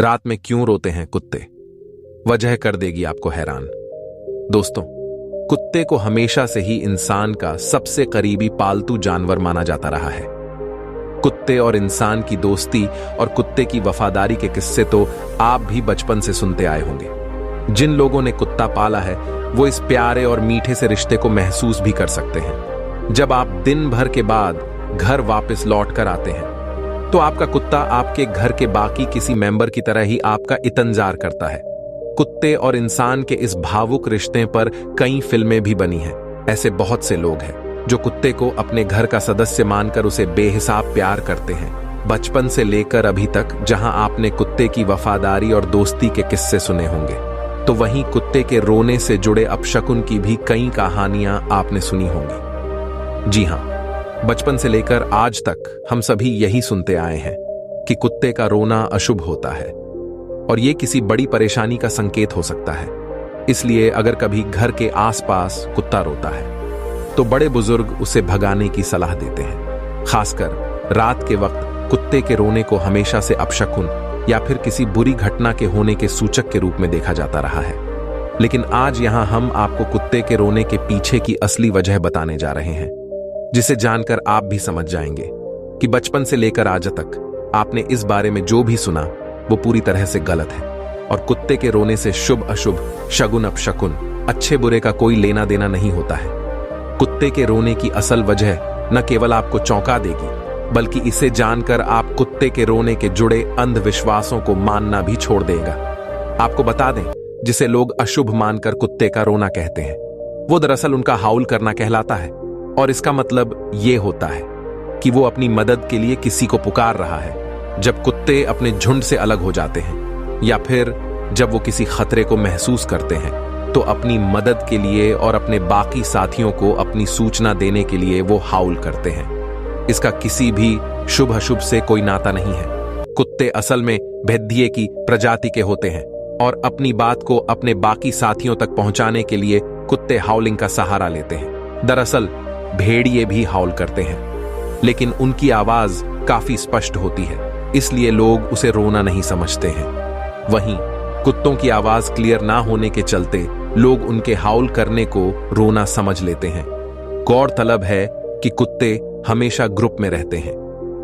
रात में क्यों रोते हैं कुत्ते? वजह कर देगी आपको हैरान। दोस्तों, कुत्ते को हमेशा से ही इंसान का सबसे करीबी पालतू जानवर माना जाता रहा है। कुत्ते और इंसान की दोस्ती और कुत्ते की वफादारी के किस्से तो आप भी बचपन से सुनते आए होंगे। जिन लोगों ने कुत्ता पाला है वो इस प्यारे और मीठे से रिश्ते को महसूस भी कर सकते हैं। जब आप दिन भर के बाद घर वापस लौट कर आते हैं तो आपका कुत्ता आपके घर के बाकी किसी मेंबर की तरह ही आपका इंतजार करता है। कुत्ते और इंसान के इस भावुक रिश्ते पर कई फिल्में भी बनी हैं। ऐसे बहुत से लोग हैं जो कुत्ते को अपने घर का सदस्य मानकर उसे बेहिसाब प्यार करते हैं। बचपन से लेकर अभी तक जहां आपने कुत्ते की वफादारी और दोस्ती के किस्से सुने होंगे, तो वहीं कुत्ते के रोने से जुड़े अपशकुन की भी कई कहानियां आपने सुनी होंगी। जी हां, बचपन से लेकर आज तक हम सभी यही सुनते आए हैं कि कुत्ते का रोना अशुभ होता है और ये किसी बड़ी परेशानी का संकेत हो सकता है। इसलिए अगर कभी घर के आसपास कुत्ता रोता है तो बड़े बुजुर्ग उसे भगाने की सलाह देते हैं। खासकर रात के वक्त कुत्ते के रोने को हमेशा से अपशकुन या फिर किसी बुरी घटना के होने के सूचक के रूप में देखा जाता रहा है। लेकिन आज यहां हम आपको कुत्ते के रोने के पीछे की असली वजह बताने जा रहे हैं, जिसे जानकर आप भी समझ जाएंगे कि बचपन से लेकर आज तक आपने इस बारे में जो भी सुना वो पूरी तरह से गलत है और कुत्ते के रोने से शुभ अशुभ, शगुन अपशकुन, अच्छे बुरे का कोई लेना देना नहीं होता है। कुत्ते के रोने की असल वजह न केवल आपको चौंका देगी, बल्कि इसे जानकर आप कुत्ते के रोने के जुड़े अंधविश्वासों को मानना भी छोड़ देगा। आपको बता दें, जिसे लोग अशुभ मानकर कुत्ते का रोना कहते हैं, वो दरअसल उनका हाउल करना कहलाता है। और इसका मतलब ये होता है कि वो अपनी मदद के लिए किसी को पुकार रहा है। जब कुत्ते अपने झुंड से अलग हो जाते हैं या फिर जब वो किसी खतरे को महसूस करते हैं तो अपनी मदद के लिए और अपने बाकी साथियों को अपनी सूचना देने के लिए वो हाउल करते हैं। इसका किसी भी शुभ अशुभ से कोई नाता नहीं है। कुत्ते असल में भेद्ये की प्रजाति के होते हैं और अपनी बात को अपने बाकी साथियों तक पहुंचाने के लिए कुत्ते हाउलिंग का सहारा लेते हैं। दरअसल भेड़िए भी हाउल करते हैं, लेकिन उनकी आवाज काफी स्पष्ट होती है, इसलिए लोग उसे रोना नहीं समझते हैं। वहीं कुत्तों की आवाज क्लियर ना होने के चलते लोग उनके हाउल करने को रोना समझ लेते हैं। गौरतलब है कि कुत्ते हमेशा ग्रुप में रहते हैं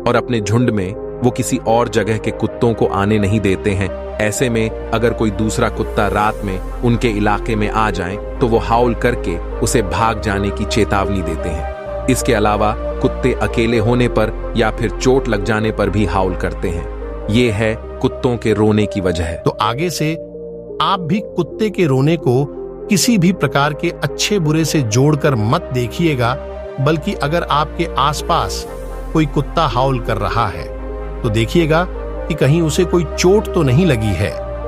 और अपने झुंड में वो किसी और जगह के कुत्तों को आने नहीं देते हैं। ऐसे में अगर कोई दूसरा कुत्ता रात में उनके इलाके में आ जाए तो वो हाउल करके उसे भाग जाने की चेतावनी देते हैं। इसके अलावा कुत्ते अकेले होने पर या फिर चोट लग जाने पर भी हाउल करते हैं। ये है कुत्तों के रोने की वजह। तो आगे से आप भी कुत्ते के रोने को किसी भी प्रकार के अच्छे बुरे से जोड़कर मत देखिएगा, बल्कि अगर आपके आसपास कोई कुत्ता हाउल कर रहा है तो देखिएगा कि कहीं उसे कोई चोट तो नहीं लगी है।